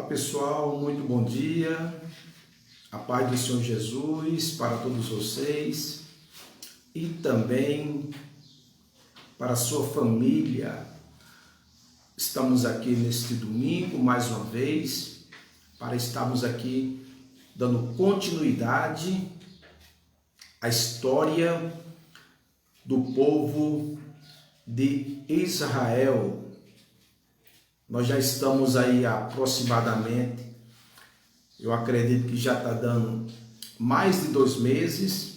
Olá pessoal, muito bom dia, a paz do Senhor Jesus para todos vocês e também para a sua família. Estamos aqui neste domingo mais uma vez para estarmos aqui dando continuidade à história do povo de Israel. Nós já estamos aí aproximadamente, eu acredito que já está dando mais de 2 meses.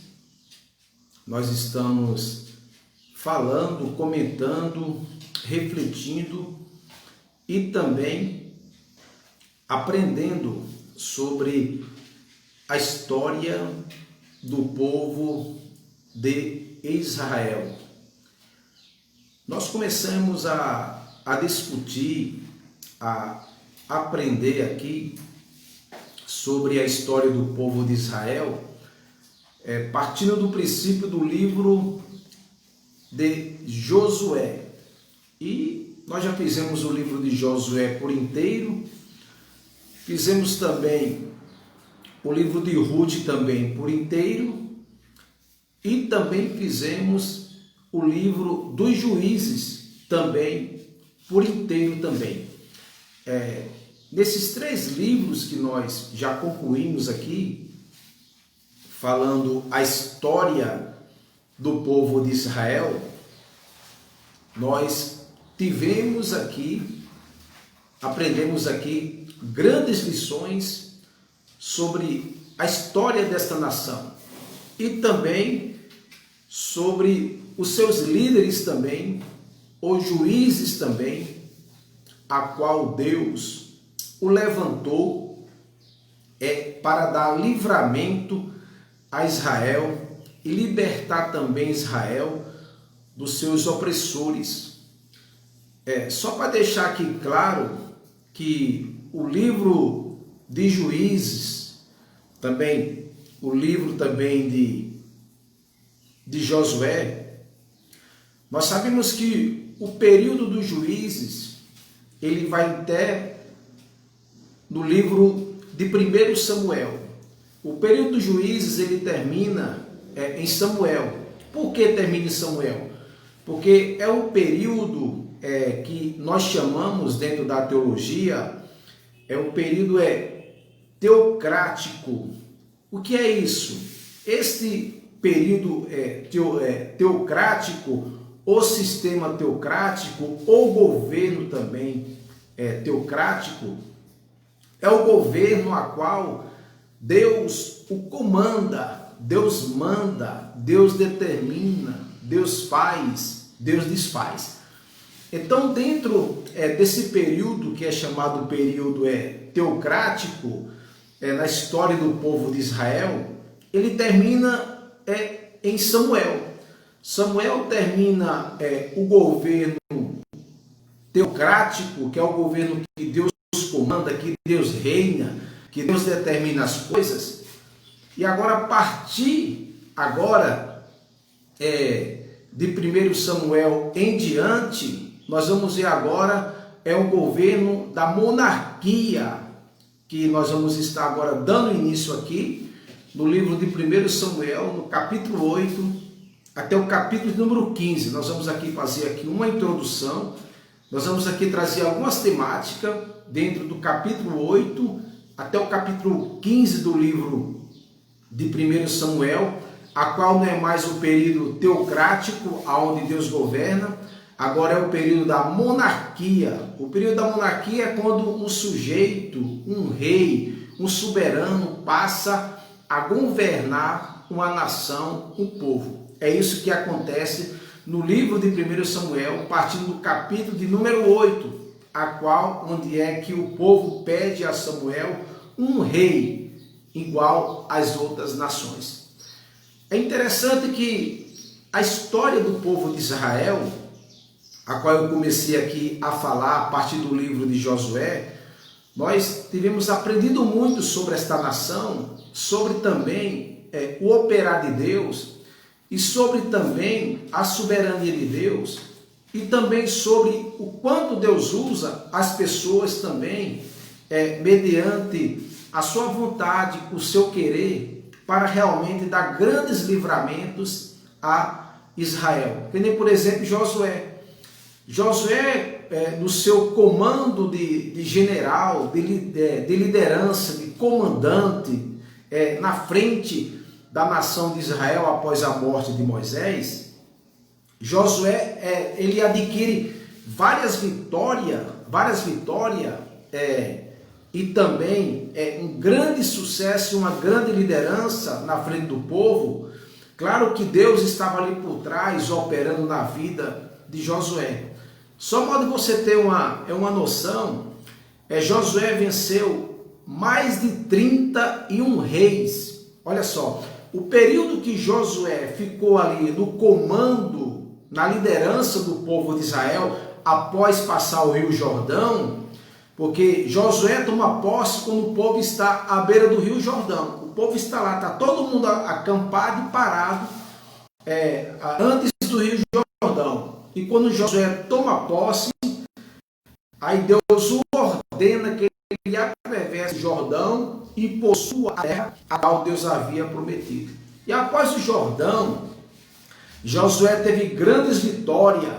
Nós estamos falando, comentando, refletindo e também aprendendo sobre a história do povo de Israel. Nós começamos a discutir, a aprender aqui sobre a história do povo de Israel, partindo do princípio do livro de Josué. E nós já fizemos o livro de Josué por inteiro, fizemos também o livro de Ruth também por inteiro, e também fizemos o livro dos Juízes também por inteiro também. Nesses 3 livros que nós já concluímos aqui, falando a história do povo de Israel, nós tivemos aqui, aprendemos aqui grandes lições sobre a história desta nação e também sobre os seus líderes também, os juízes também, a qual Deus o levantou para dar livramento a Israel e libertar também Israel dos seus opressores. Só para deixar aqui claro que o livro de Juízes, também o livro também de Josué, nós sabemos que o período dos Juízes, ele vai até no livro de 1 Samuel. O período dos Juízes, ele termina em Samuel. Por que termina em Samuel? Porque é um período que nós chamamos dentro da teologia, um período teocrático. O que é isso? Este período teocrático, o sistema teocrático, ou governo também teocrático, é o governo a qual Deus o comanda, Deus manda, Deus determina, Deus faz, Deus desfaz. Então, dentro desse período que é chamado período teocrático, na história do povo de Israel, ele termina em Samuel. Samuel termina o governo teocrático, que é o governo que Deus comanda, que Deus reina, que Deus determina as coisas. E agora, a partir de 1 Samuel em diante, nós vamos ver agora o governo da monarquia, que nós vamos estar agora dando início aqui no livro de 1 Samuel, no capítulo 8, até o capítulo número 15. Nós vamos aqui fazer aqui uma introdução, nós vamos aqui trazer algumas temáticas dentro do capítulo 8 até o capítulo 15 do livro de 1 Samuel, a qual não é mais o período teocrático, onde Deus governa, agora é o período da monarquia. O período da monarquia é quando um sujeito, um rei, um soberano passa a governar uma nação, um povo. É isso que acontece no livro de 1 Samuel, partindo do capítulo de número 8, onde é que o povo pede a Samuel um rei igual às outras nações. É interessante que a história do povo de Israel, a qual eu comecei aqui a falar a partir do livro de Josué, nós tivemos aprendido muito sobre esta nação, sobre também o operar de Deus, e sobre também a soberania de Deus, e também sobre o quanto Deus usa as pessoas também mediante a sua vontade, o seu querer, para realmente dar grandes livramentos a Israel. Que nem, por exemplo, Josué. Josué, no seu comando de general, de liderança, de comandante, na frente da nação de Israel após a morte de Moisés, Josué, ele adquire várias vitórias, e também um grande sucesso, uma grande liderança na frente do povo. Claro que Deus estava ali por trás, operando na vida de Josué. Só modo de você ter uma noção, Josué venceu mais de 31 reis. Olha só, o período que Josué ficou ali no comando, na liderança do povo de Israel, após passar o Rio Jordão, porque Josué toma posse quando o povo está à beira do Rio Jordão. O povo está lá, está todo mundo acampado e parado antes do Rio Jordão. E quando Josué toma posse, aí Deus o ordena que ele atravesse o Jordão e possua a terra a qual Deus havia prometido. E após o Jordão, Josué teve grandes vitórias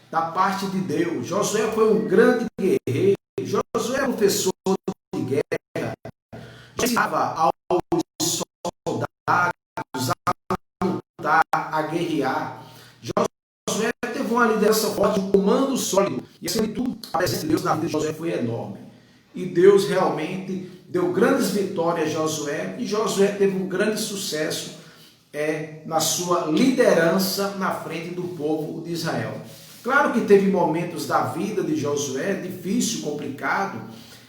da parte de Deus. Josué foi um grande guerreiro. Josué era um professor de guerra. Ensinava aos soldados a lutar, a guerrear. Josué teve uma liderança forte, um comando sólido. E acima de tudo, a presença de Deus na vida de Josué foi enorme. E Deus realmente deu grandes vitórias a Josué. E Josué teve um grande sucesso na sua liderança na frente do povo de Israel. Claro que teve momentos da vida de Josué difícil, complicado,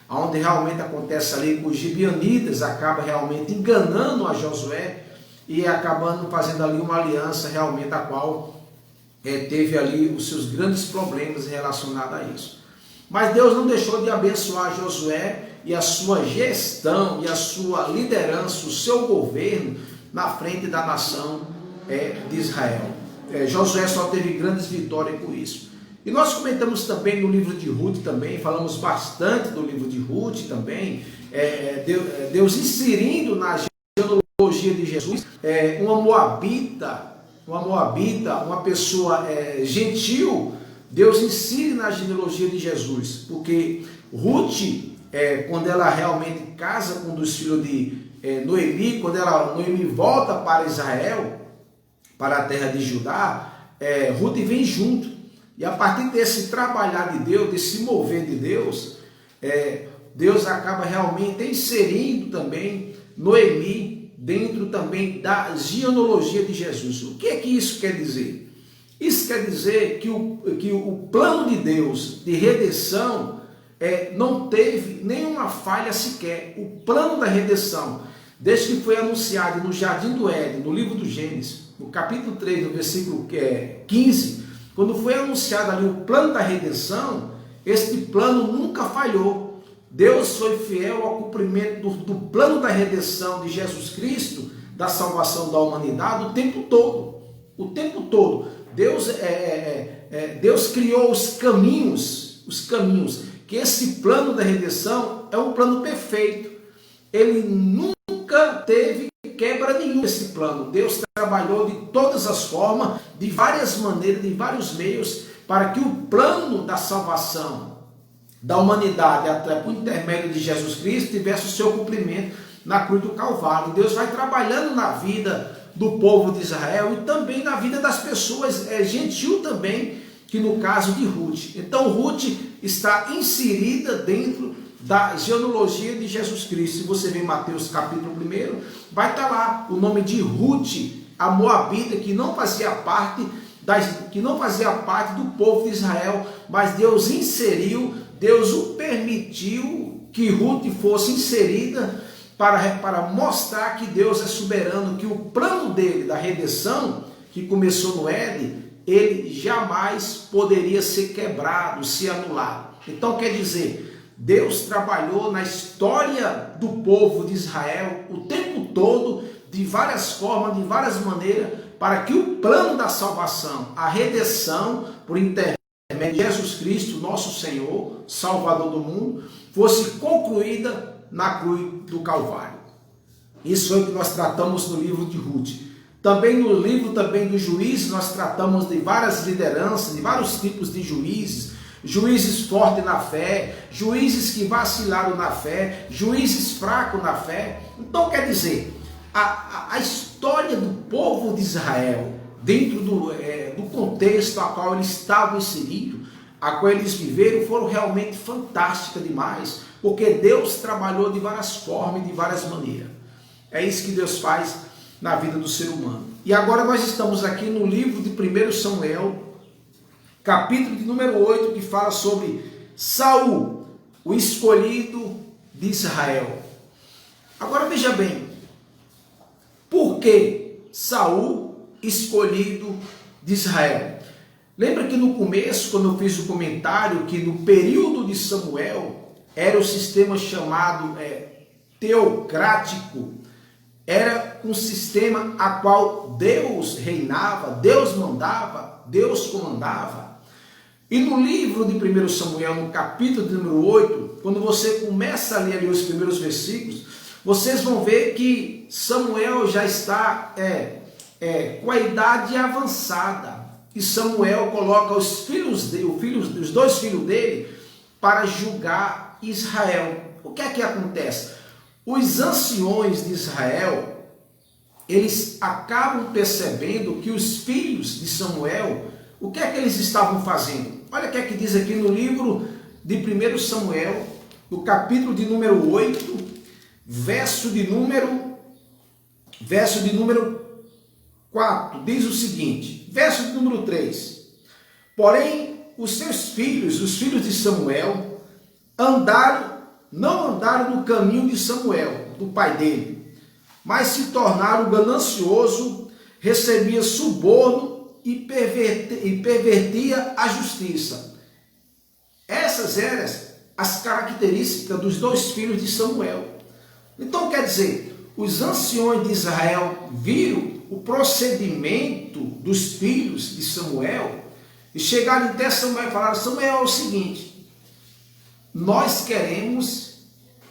onde realmente acontece ali que os gibeonitas acabam realmente enganando a Josué e acabando fazendo ali uma aliança realmente a qual teve ali os seus grandes problemas relacionados a isso. Mas Deus não deixou de abençoar Josué e a sua gestão e a sua liderança, o seu governo na frente da nação de Israel. Josué só teve grandes vitórias com isso. E nós comentamos também no livro de Ruth também, falamos bastante do livro de Ruth também, Deus inserindo na genealogia de Jesus uma moabita, uma pessoa gentil. Deus insere na genealogia de Jesus, porque Ruth, quando ela realmente casa com um dos filhos de Noemi, quando Noemi volta para Israel, para a terra de Judá, Ruth vem junto. E a partir desse trabalhar de Deus, desse mover de Deus, Deus acaba realmente inserindo também Noemi dentro também da genealogia de Jesus. O que é que isso quer dizer? Isso quer dizer que o plano de Deus de redenção não teve nenhuma falha sequer. O plano da redenção, desde que foi anunciado no Jardim do Éden, no livro do Gênesis, no capítulo 3, no versículo 15, quando foi anunciado ali o plano da redenção, este plano nunca falhou. Deus foi fiel ao cumprimento do plano da redenção de Jesus Cristo, da salvação da humanidade, o tempo todo. O tempo todo. Deus criou os caminhos, que esse plano da redenção é um plano perfeito. Ele nunca teve quebra nenhuma esse plano. Deus trabalhou de todas as formas, de várias maneiras, de vários meios, para que o plano da salvação da humanidade, até por intermédio de Jesus Cristo, tivesse o seu cumprimento na cruz do Calvário. Deus vai trabalhando na vida do povo de Israel e também na vida das pessoas gentil também, que no caso de Ruth. Então Ruth está inserida dentro da genealogia de Jesus Cristo. Se você ver em Mateus capítulo 1, vai estar lá o nome de Ruth, a moabita, que não fazia parte do povo de Israel, mas Deus inseriu, Deus o permitiu que Ruth fosse inserida para mostrar que Deus é soberano, que o plano dele da redenção, que começou no Éden, ele jamais poderia ser quebrado, ser anulado. Então quer dizer, Deus trabalhou na história do povo de Israel o tempo todo, de várias formas, de várias maneiras, para que o plano da salvação, a redenção, por intermédio intermédio de Jesus Cristo, nosso Senhor, Salvador do mundo, fosse concluída na cruz do Calvário. Isso é o que nós tratamos no livro de Ruth. Também no livro dos Juízes, nós tratamos de várias lideranças, de vários tipos de juízes, juízes fortes na fé, juízes que vacilaram na fé, juízes fracos na fé. Então, quer dizer, a história do povo de Israel, dentro do contexto a qual eles estavam inseridos, a qual eles viveram, foram realmente fantásticas demais, porque Deus trabalhou de várias formas e de várias maneiras. É isso que Deus faz na vida do ser humano. E agora nós estamos aqui no livro de 1 Samuel, capítulo de número 8, que fala sobre Saul, o escolhido de Israel. Agora veja bem, por que Saul, escolhido de Israel? Lembra que no começo, quando eu fiz o comentário, que no período de Samuel, era o sistema chamado teocrático, era um sistema a qual Deus reinava, Deus mandava, Deus comandava. E no livro de 1 Samuel, no capítulo de número 8, quando você começa a ler ali os primeiros versículos, vocês vão ver que Samuel já está com a idade avançada. E Samuel coloca os dois filhos dele para julgar Israel. O que é que acontece? Os anciões de Israel, eles acabam percebendo que os filhos de Samuel, o que é que eles estavam fazendo? Olha o que é que diz aqui no livro de 1 Samuel, no capítulo de número 8, verso de número 4, diz o seguinte, verso de número 3. Porém, os seus filhos, os filhos de Samuel, não andaram no caminho de Samuel, do pai dele, mas se tornaram ganancioso, recebia suborno e pervertia a justiça. Essas eram as características dos dois filhos de Samuel. Então, quer dizer, os anciões de Israel viram o procedimento dos filhos de Samuel e chegaram até Samuel e falaram: Samuel, é o seguinte, nós queremos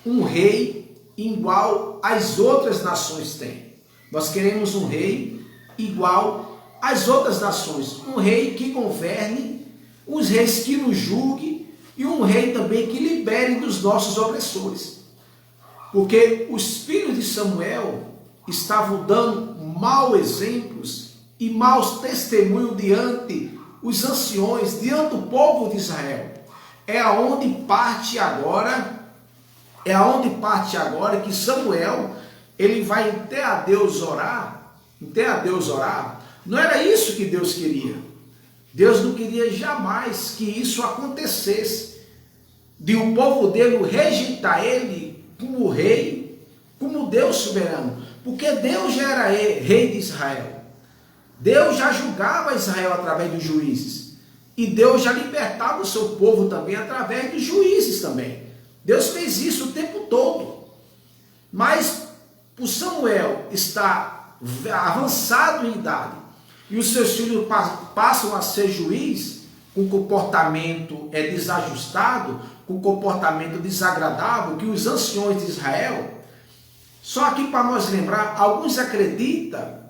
um rei igual às outras nações têm. Nós queremos um rei igual às outras nações. Um rei que governe, uns reis que nos julgue e um rei também que libere dos nossos opressores. Porque os filhos de Samuel estavam dando maus exemplos e maus testemunhos diante os anciões, diante do povo de Israel. É aonde parte agora que Samuel, ele vai até a Deus orar, Não era isso que Deus queria. Deus não queria jamais que isso acontecesse, de o povo dele rejeitar ele como rei, como Deus soberano, porque Deus já era rei de Israel. Deus já julgava Israel através dos juízes. E Deus já libertava o seu povo também através dos juízes também. Deus fez isso o tempo todo. Mas o Samuel está avançado em idade e os seus filhos passam a ser juiz com comportamento desajustado, com comportamento desagradável, que os anciões de Israel. Só aqui para nós lembrar, alguns acreditam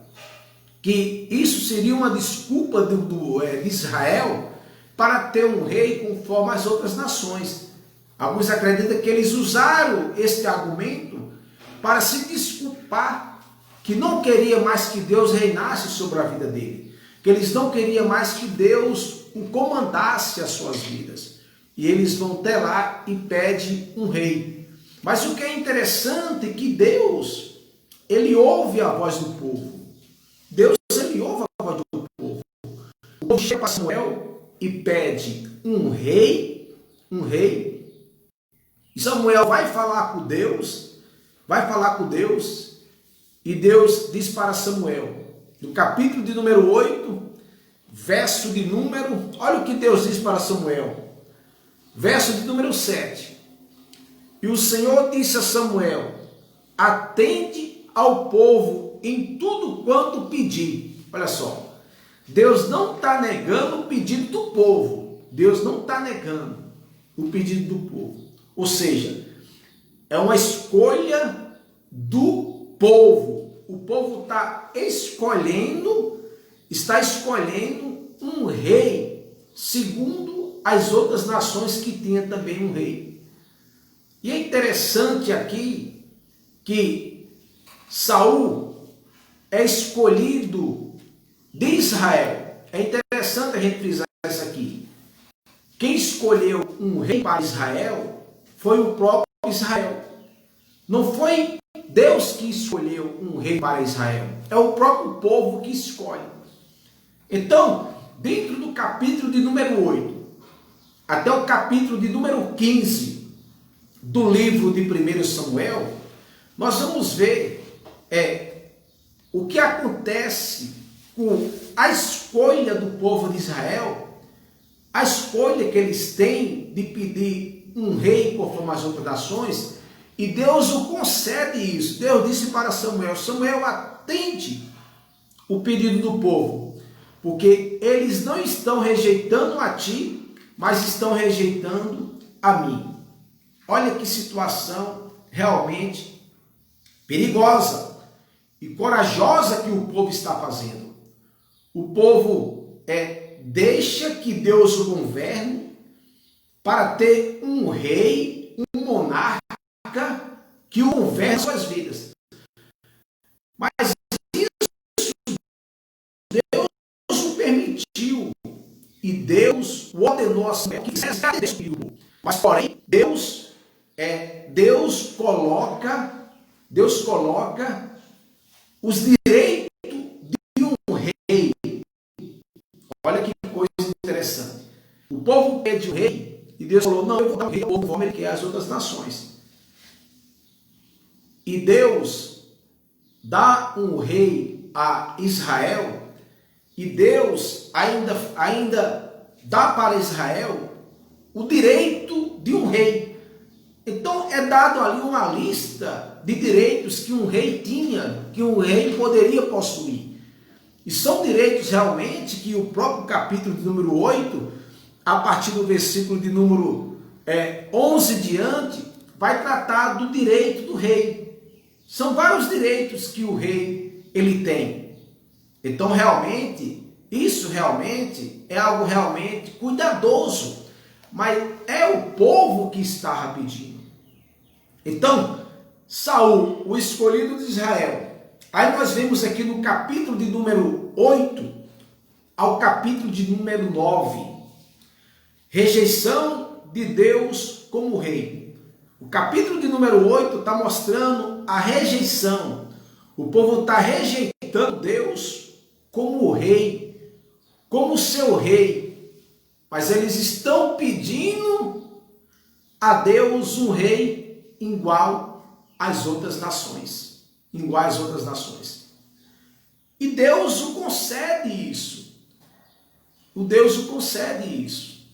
que isso seria uma desculpa de Israel para ter um rei conforme as outras nações. Alguns acreditam que eles usaram este argumento para se desculpar, que não queria mais que Deus reinasse sobre a vida dele, que eles não queriam mais que Deus comandasse as suas vidas. E eles vão até lá e pedem um rei. Mas o que é interessante é que Deus, ele ouve a voz do povo. Deus, ele ouve a voz do povo. O povo chega para Samuel e pede um rei. E Samuel vai falar com Deus, e Deus diz para Samuel, no capítulo de número 8, verso de número, olha o que Deus diz para Samuel, verso de número 7. E o Senhor disse a Samuel: atende ao povo em tudo quanto pedir. Olha só, Deus não está negando o pedido do povo. Deus não está negando o pedido do povo. Ou seja, é uma escolha do povo. O povo está escolhendo um rei, segundo as outras nações que tinham também um rei. E é interessante aqui que Saul é escolhido de Israel. É interessante a gente frisar isso aqui. Quem escolheu um rei para Israel foi o próprio Israel. Não foi Deus que escolheu um rei para Israel. É o próprio povo que escolhe. Então, dentro do capítulo de número 8, até o capítulo de número 15 do livro de 1 Samuel, nós vamos ver o que acontece com a escolha do povo de Israel, a escolha que eles têm de pedir um rei conforme as outras nações, e Deus o concede isso. Deus disse para Samuel: Samuel, atende o pedido do povo, porque eles não estão rejeitando a ti, mas estão rejeitando a mim. Olha que situação realmente perigosa e corajosa que o povo está fazendo. O povo deixa que Deus o governe para ter um rei, um monarca que o governe suas vidas. Mas isso Deus o permitiu e Deus o ordenou a Samuel que fizesse desse período. Mas porém Deus coloca os direitos de um rei. Olha que coisa interessante. O povo pede um rei e Deus falou: não, eu vou dar um rei ao povo conforme ele quer as outras nações. E Deus dá um rei a Israel e Deus ainda dá para Israel o direito de um rei. Então é dado ali uma lista de direitos que um rei tinha, que um rei poderia possuir. E são direitos realmente que o próprio capítulo de número 8, a partir do versículo de número 11 diante, vai tratar do direito do rei. São vários direitos que o rei ele tem. Então realmente, isso realmente é algo realmente cuidadoso. Mas é o povo que está pedindo. Então, Saul, o escolhido de Israel. Aí nós vemos aqui no capítulo de número 8 ao capítulo de número 9. Rejeição de Deus como rei. O capítulo de número 8 está mostrando a rejeição. O povo está rejeitando Deus como o rei, como seu rei. Mas eles estão pedindo a Deus um rei igual às outras nações. Igual às outras nações. E Deus o concede isso. O Deus o concede isso.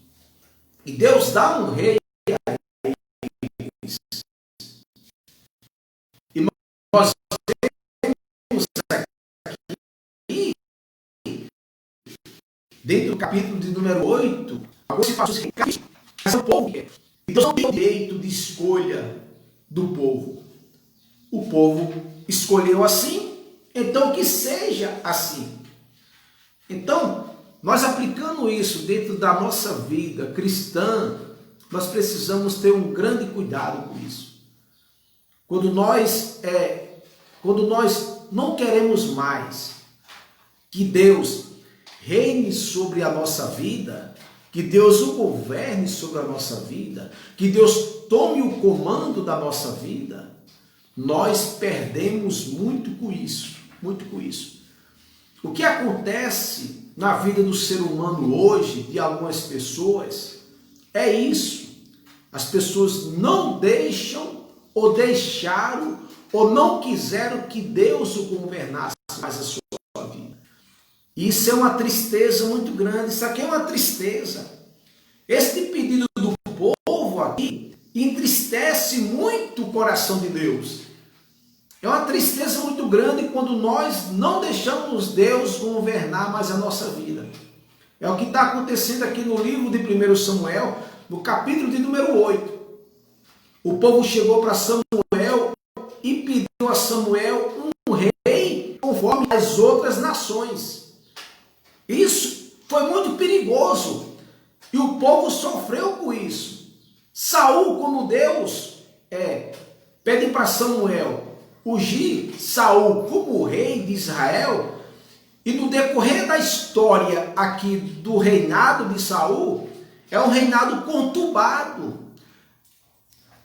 E Deus dá um rei a eles. E nós vemos aqui, dentro do capítulo de número 8, alguns se fazem assim, mas é o povo que quer. Então não tem o direito de escolha do povo. O povo escolheu assim, então que seja assim. Então, nós aplicando isso dentro da nossa vida cristã, nós precisamos ter um grande cuidado com isso. Quando nós não queremos mais que Deus reine sobre a nossa vida, que Deus o governe sobre a nossa vida, que Deus tome o comando da nossa vida, nós perdemos muito com isso, muito com isso. O que acontece na vida do ser humano hoje, de algumas pessoas, é isso. As pessoas não deixam, ou deixaram, ou não quiseram que Deus o governasse mais a sua vida. Isso é uma tristeza muito grande. Isso aqui é uma tristeza. Este pedido do povo aqui entristece muito o coração de Deus. É uma tristeza muito grande quando nós não deixamos Deus governar mais a nossa vida. É o que está acontecendo aqui no livro de 1 Samuel, no capítulo de número 8. O povo chegou para Samuel e pediu a Samuel um rei conforme as outras nações. Isso foi muito perigoso e o povo sofreu com isso. Saul, como Deus, pede para Samuel ungir Saul como rei de Israel, e no decorrer da história aqui do reinado de Saul, é um reinado conturbado.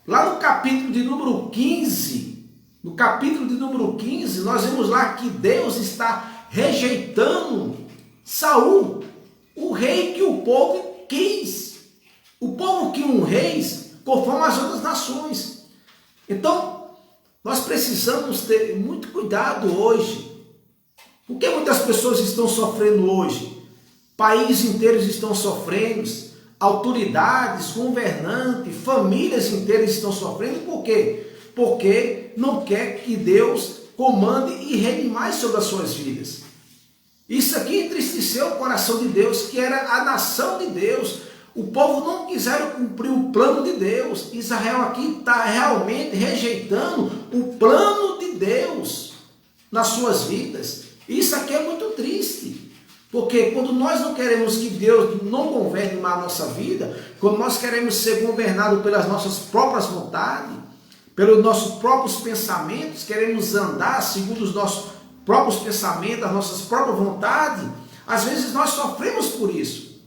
Lá no capítulo de número 15, nós vemos lá que Deus está rejeitando Saul, o rei que o povo quis. O povo quis um rei conforme as outras nações. Então, nós precisamos ter muito cuidado hoje. Por que muitas pessoas estão sofrendo hoje? Países inteiros estão sofrendo, autoridades, governantes, famílias inteiras estão sofrendo. Por quê? Porque não quer que Deus comande e reine mais sobre as suas vidas. Isso aqui entristeceu o coração de Deus, que era a nação de Deus. O povo não quiseram cumprir o plano de Deus. Israel aqui está realmente rejeitando o plano de Deus nas suas vidas. Isso aqui é muito triste, porque quando nós não queremos que Deus não governe mais a nossa vida, quando nós queremos ser governados pelas nossas próprias vontades, pelos nossos próprios pensamentos, queremos andar segundo os nossos próprios pensamentos, as nossas próprias vontades, às vezes nós sofremos por isso.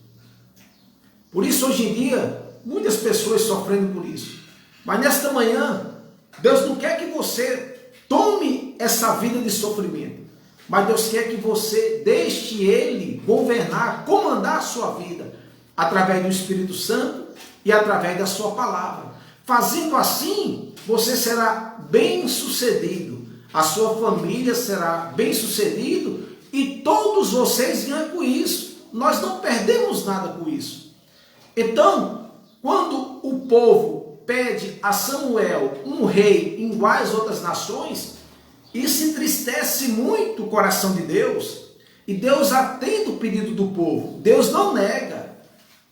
Por isso, hoje em dia, muitas pessoas sofrendo por isso. Mas nesta manhã, Deus não quer que você tome essa vida de sofrimento. Mas Deus quer que você deixe Ele governar, comandar a sua vida, através do Espírito Santo e através da sua palavra. Fazendo assim, você será bem-sucedido, a sua família será bem-sucedida e todos vocês ganham com isso. Nós não perdemos nada com isso. Então, quando o povo pede a Samuel um rei igual às outras nações, isso entristece muito o coração de Deus, e Deus atende o pedido do povo. Deus não nega.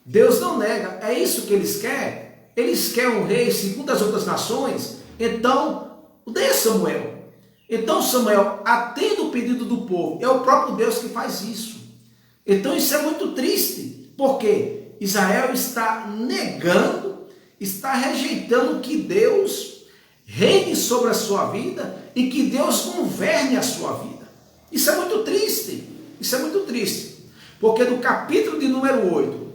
Deus não nega. É isso que eles querem. Eles querem um rei segundo as outras nações. Então, dê Samuel. Então Samuel atende o pedido do povo. É o próprio Deus que faz isso. Então isso é muito triste. Porque Israel está negando, está rejeitando que Deus reine sobre a sua vida e que Deus governe a sua vida. Isso é muito triste. Isso é muito triste. Porque do capítulo de número 8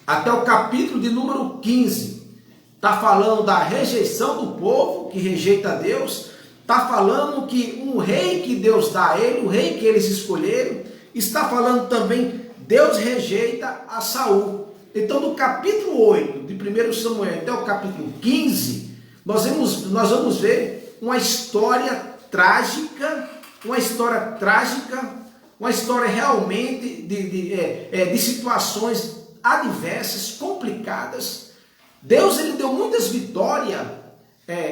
até o capítulo de número 15 está falando da rejeição do povo que rejeita Deus. Está falando que um rei que Deus dá a ele, o rei que eles escolheram. Está falando também Deus rejeita a Saul. Então do capítulo 8 de 1 Samuel até o capítulo 15, nós vamos ver uma história trágica, uma história realmente de situações adversas, complicadas. Deus ele deu muitas vitórias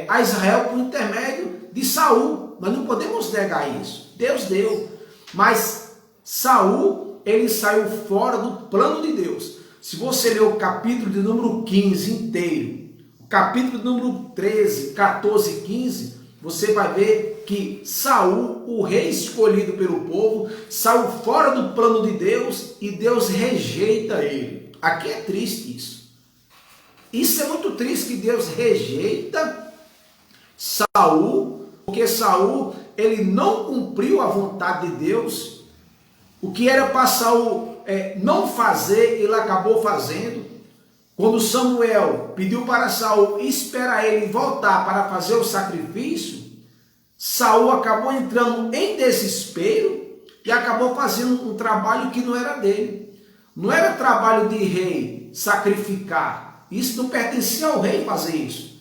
a Israel por intermédio de Saul. Nós não podemos negar isso. Deus deu, mas Saul ele saiu fora do plano de Deus. Se você ler o capítulo de número 15 inteiro, o capítulo número 13, 14 e 15, você vai ver que Saul, o rei escolhido pelo povo, saiu fora do plano de Deus e Deus rejeita ele. Aqui é triste isso. Isso é muito triste, que Deus rejeita Saul, porque Saul ele não cumpriu a vontade de Deus. O que era para Saul não fazer, ele acabou fazendo. Quando Samuel pediu para Saul esperar ele voltar para fazer o sacrifício, Saul acabou entrando em desespero e acabou fazendo um trabalho que não era dele. Não era trabalho de rei sacrificar. Isso não pertencia ao rei fazer isso.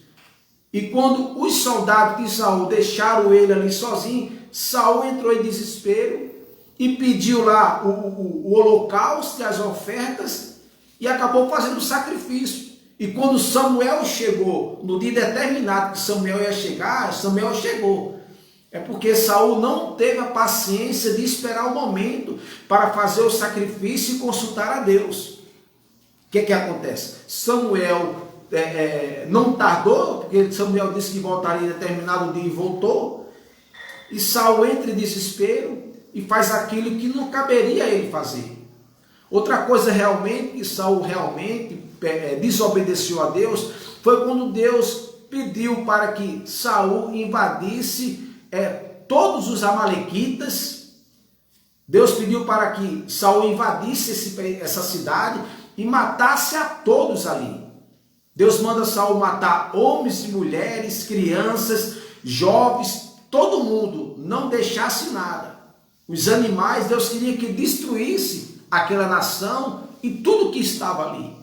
E quando os soldados de Saul deixaram ele ali sozinho, Saul entrou em desespero e pediu lá o holocausto e as ofertas e acabou fazendo o sacrifício. E quando Samuel chegou, no dia determinado que Samuel ia chegar, Samuel chegou. É porque Saul não teve a paciência de esperar o momento para fazer o sacrifício e consultar a Deus. O que acontece? Samuel não tardou, porque Samuel disse que voltaria em determinado dia e voltou. E Saul entra em desespero e faz aquilo que não caberia a ele fazer. Outra coisa realmente que Saul realmente desobedeceu a Deus foi quando Deus pediu para que Saul invadisse todos os amalequitas. Deus pediu para que Saul invadisse essa cidade e matasse a todos ali. Deus manda Saul matar homens e mulheres, crianças, jovens, todo mundo, não deixasse nada. Os animais, Deus queria que destruísse aquela nação e tudo que estava ali.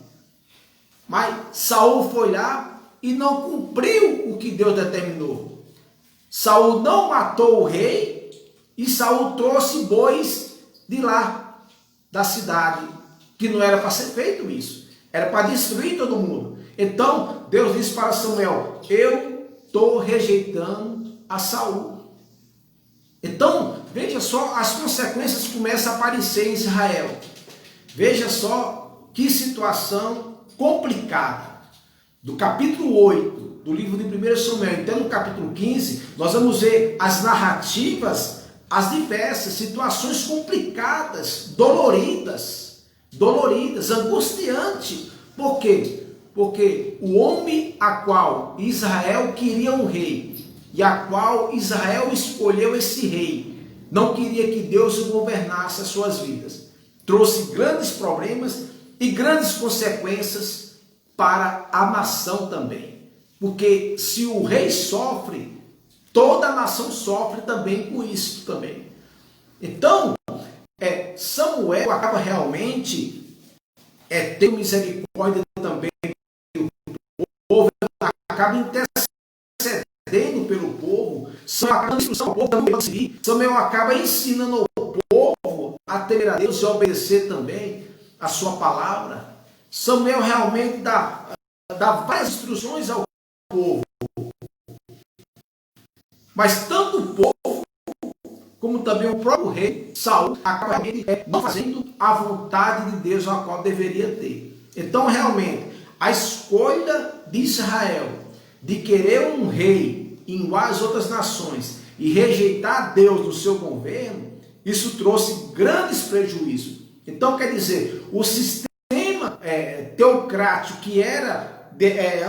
Mas Saul foi lá e não cumpriu o que Deus determinou. Saul não matou o rei e Saul trouxe bois de lá, da cidade, que não era para ser feito isso. Era para destruir todo mundo. Então, Deus disse para Samuel, eu estou rejeitando a Saul. Então, veja só, as consequências começam a aparecer em Israel. Veja só que situação complicada. Do capítulo 8 do livro de 1 Samuel até no capítulo 15, nós vamos ver as narrativas, as diversas situações complicadas, doloridas, angustiantes. Por quê? Porque o homem a qual Israel queria um rei, e a qual Israel escolheu esse rei, não queria que Deus governasse as suas vidas. Trouxe grandes problemas e grandes consequências para a nação também. Porque se o rei sofre, toda a nação sofre também com isso também. Então, Samuel acaba realmente tendo misericórdia também do povo, acaba intercedendo pelo povo. Samuel acaba ensinando o povo a temer a Deus e obedecer também a sua palavra. Samuel realmente dá várias instruções ao povo. Mas tanto o povo como também o próprio rei Saul acaba não fazendo a vontade de Deus a qual deveria ter. Então realmente a escolha de Israel de querer um rei em várias outras nações e rejeitar Deus no seu governo, isso trouxe grandes prejuízos. Então quer dizer, o sistema teocrático que era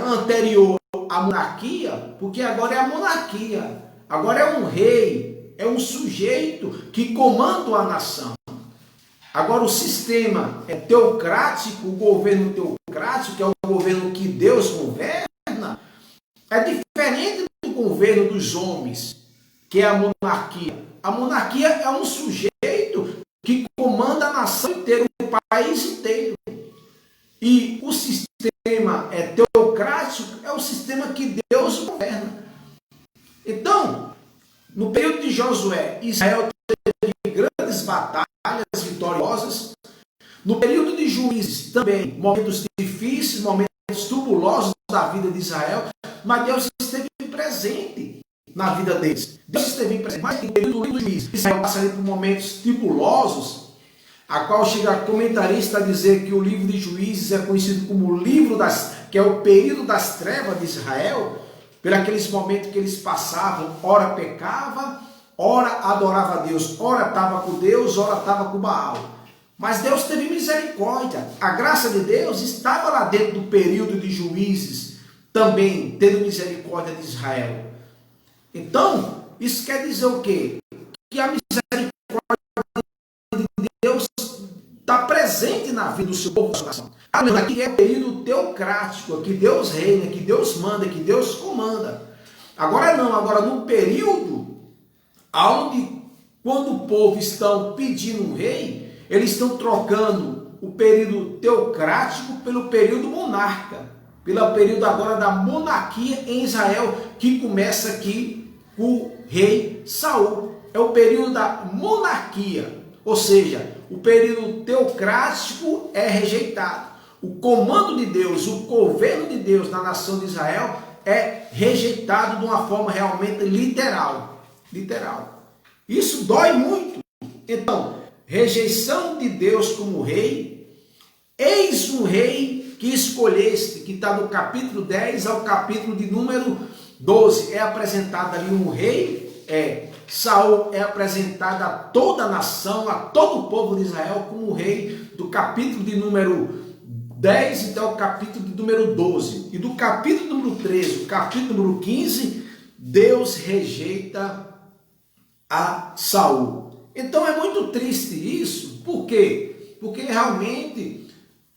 anterior à monarquia, porque agora é a monarquia, agora é um rei, é um sujeito que comanda a nação. Agora o sistema teocrático, o governo teocrático, que é o governo que Deus governa, é diferente do governo dos homens, que é a monarquia. A monarquia é um sujeito que comanda a nação inteira, o país inteiro. E o sistema teocrático é o sistema que Deus governa. Então, no período de Josué, Israel teve grandes batalhas vitoriosas. No período de Juízes, também, momentos difíceis, momentos tubulosos da vida de Israel, mas Deus esteve presente na vida deles. Deus esteve presente, mas no período de Juízes, Israel passaria por momentos tubulosos, a qual chega a comentarista a dizer que o livro de Juízes é conhecido como o livro que é o período das trevas de Israel, por aqueles momentos que eles passavam, ora pecava, ora adorava a Deus, ora estava com Deus, ora estava com Baal. Mas Deus teve misericórdia, a graça de Deus estava lá dentro do período de Juízes, também tendo misericórdia de Israel. Então, isso quer dizer o quê? Que a misericórdia de Deus está presente na vida do seu povo. Aqui é o período teocrático, que Deus reina, que Deus manda, que Deus comanda. Agora não, agora no período onde, quando o povo está pedindo um rei, eles estão trocando o período teocrático pelo período monarca, pelo período agora da monarquia em Israel, que começa aqui com o rei Saul. É o período da monarquia, ou seja, o período teocrático é rejeitado. O comando de Deus, o governo de Deus na nação de Israel é rejeitado de uma forma realmente literal. literal. Isso dói muito. Então, rejeição de Deus como rei, eis um rei que escolheste, que está do capítulo 10 ao capítulo de número 12. É apresentado ali um rei, Saul é apresentado a toda a nação, a todo o povo de Israel como rei, do capítulo de número 10 até o capítulo de número 12. E do capítulo número 13, o capítulo número 15, Deus rejeita a Saul. Então é muito triste isso. Por quê? Porque realmente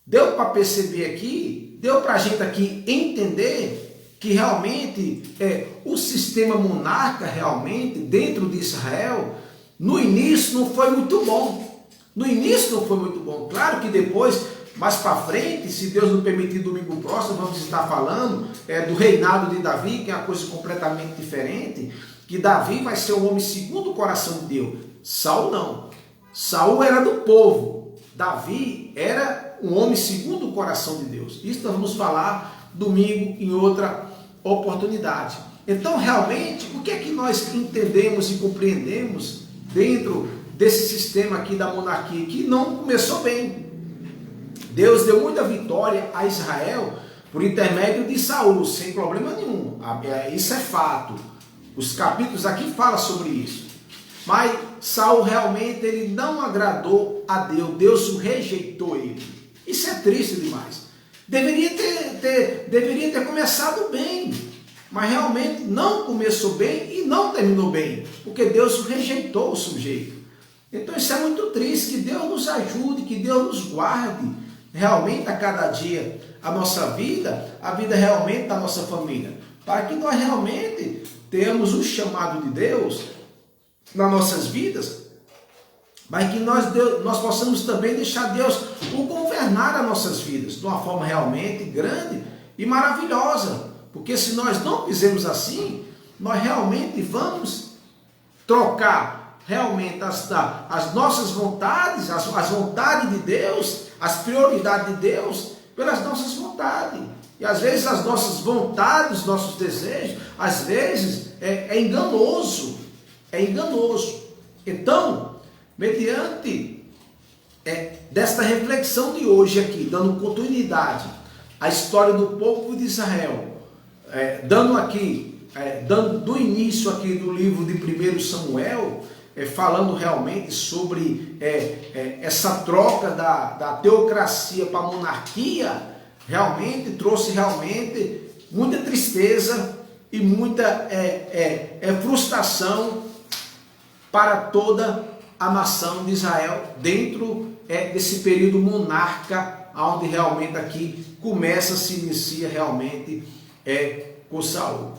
deu para perceber aqui, deu para a gente aqui entender que realmente o sistema monarca realmente dentro de Israel, no início não foi muito bom. No início não foi muito bom. Claro que depois, mais para frente, se Deus nos permitir, domingo próximo, vamos estar falando do reinado de Davi, que é uma coisa completamente diferente, que Davi vai ser o homem segundo o coração de Deus. Saul não. Saul era do povo. Davi era um homem segundo o coração de Deus. Isso nós vamos falar domingo em outra oportunidade. Então, realmente, o que é que nós entendemos e compreendemos dentro desse sistema aqui da monarquia, que não começou bem? Deus deu muita vitória a Israel por intermédio de Saul, sem problema nenhum. Isso é fato. Os capítulos aqui falam sobre isso. Mas Saul realmente ele não agradou a Deus. Deus o rejeitou ele. Isso é triste demais. Deveria ter começado bem, mas realmente não começou bem e não terminou bem, porque Deus rejeitou o sujeito. Então isso é muito triste. Que Deus nos ajude, que Deus nos guarde realmente a cada dia a nossa vida, a vida realmente da nossa família, para que nós realmente tenhamos o chamado de Deus nas nossas vidas, mas que nós possamos também deixar Deus o governar as nossas vidas de uma forma realmente grande e maravilhosa. Porque se nós não fizermos assim, nós realmente vamos trocar realmente as nossas vontades, as vontades de Deus, as prioridades de Deus, pelas nossas vontades. E às vezes as nossas vontades, os nossos desejos, às vezes é enganoso. É enganoso. Então, mediante desta reflexão de hoje aqui, dando continuidade à história do povo de Israel, dando início aqui do livro de 1 Samuel, falando realmente sobre essa troca da teocracia para a monarquia, realmente trouxe realmente muita tristeza e muita frustração para toda a nação de Israel, dentro desse período monarca, onde realmente aqui se inicia realmente com Saul.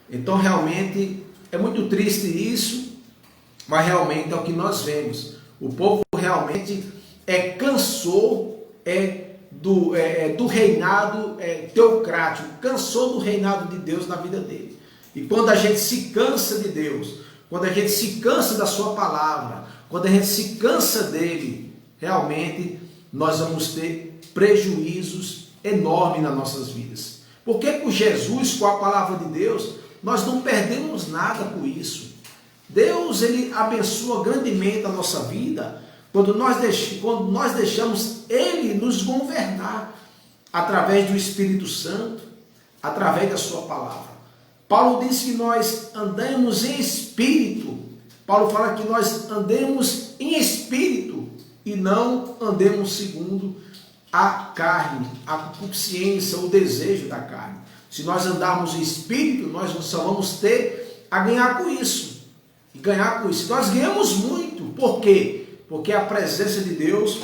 Então realmente é muito triste isso, mas realmente é o que nós vemos. O povo realmente cansou do reinado teocrático, cansou do reinado de Deus na vida dele. E quando a gente se cansa de Deus, quando a gente se cansa da sua palavra, quando a gente se cansa dele, realmente nós vamos ter prejuízos enormes nas nossas vidas. Porque com Jesus, com a palavra de Deus, nós não perdemos nada com isso. Deus, ele abençoa grandemente a nossa vida quando nós deixamos ele nos governar através do Espírito Santo, através da sua palavra. Paulo diz que nós andamos em espírito. Paulo fala que nós andemos em espírito e não andemos segundo a carne, a consciência, o desejo da carne. Se nós andarmos em espírito, nós só vamos ter a ganhar com isso. E ganhar com isso. Nós ganhamos muito. Por quê? Porque a presença de Deus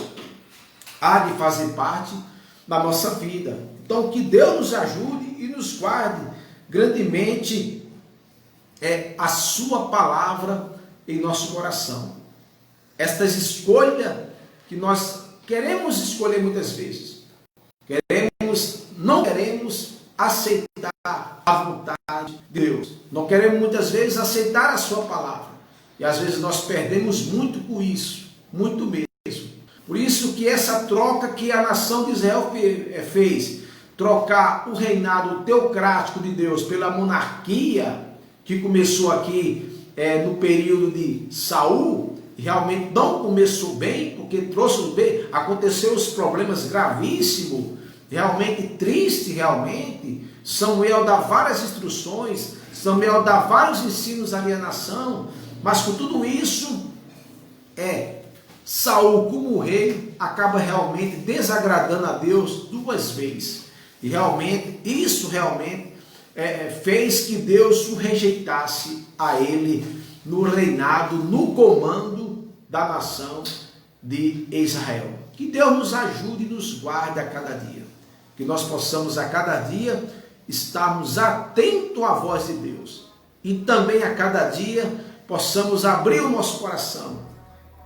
há de fazer parte da nossa vida. Então, que Deus nos ajude e nos guarde grandemente a sua palavra em nosso coração. Estas escolhas que nós queremos escolher muitas vezes, não queremos aceitar a vontade de Deus, não queremos muitas vezes aceitar a sua palavra, e às vezes nós perdemos muito com isso, muito mesmo. Por isso que essa troca que a nação de Israel fez, trocar o reinado teocrático de Deus pela monarquia, que começou aqui no período de Saul, realmente não começou bem, porque trouxe bem, aconteceu os problemas gravíssimos, realmente triste, realmente. Samuel dá várias instruções, Samuel dá vários ensinos à nação, mas com tudo isso, Saul como rei acaba realmente desagradando a Deus duas vezes. E realmente, isso realmente fez que Deus o rejeitasse a ele no reinado, no comando da nação de Israel. Que Deus nos ajude e nos guarde a cada dia. Que nós possamos a cada dia estarmos atentos à voz de Deus. E também a cada dia possamos abrir o nosso coração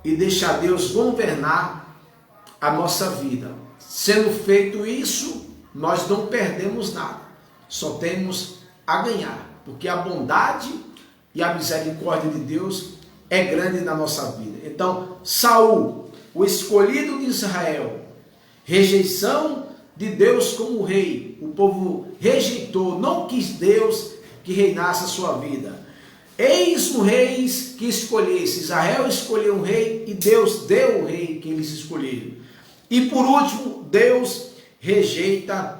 e deixar Deus governar a nossa vida. Sendo feito isso, nós não perdemos nada. Só temos a ganhar. Porque a bondade e a misericórdia de Deus é grande na nossa vida. Então, Saul, o escolhido de Israel, rejeição de Deus como rei. O povo rejeitou, não quis Deus que reinasse a sua vida. Eis o rei que escolhesse. Israel escolheu um rei e Deus deu o rei que eles escolheram. E por último, Deus rejeita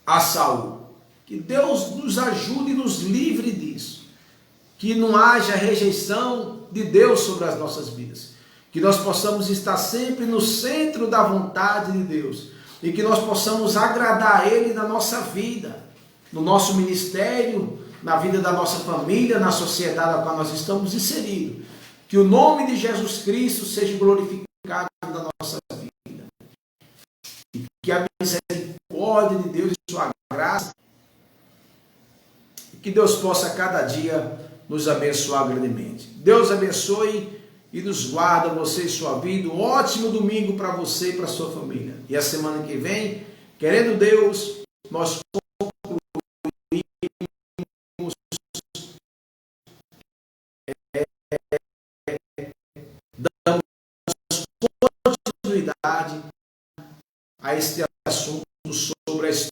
a Saul. Que Deus nos ajude e nos livre disso. Que não haja rejeição de Deus sobre as nossas vidas. Que nós possamos estar sempre no centro da vontade de Deus. E que nós possamos agradar a Ele na nossa vida, no nosso ministério, na vida da nossa família, na sociedade na qual nós estamos inseridos. Que o nome de Jesus Cristo seja glorificado na nossa vida. E que a misericórdia de Deus e sua graça, que Deus possa cada dia nos abençoar grandemente. Deus abençoe e nos guarda você e sua vida. Um ótimo domingo para você e para sua família. E a semana que vem, querendo Deus, nós damos continuidade a este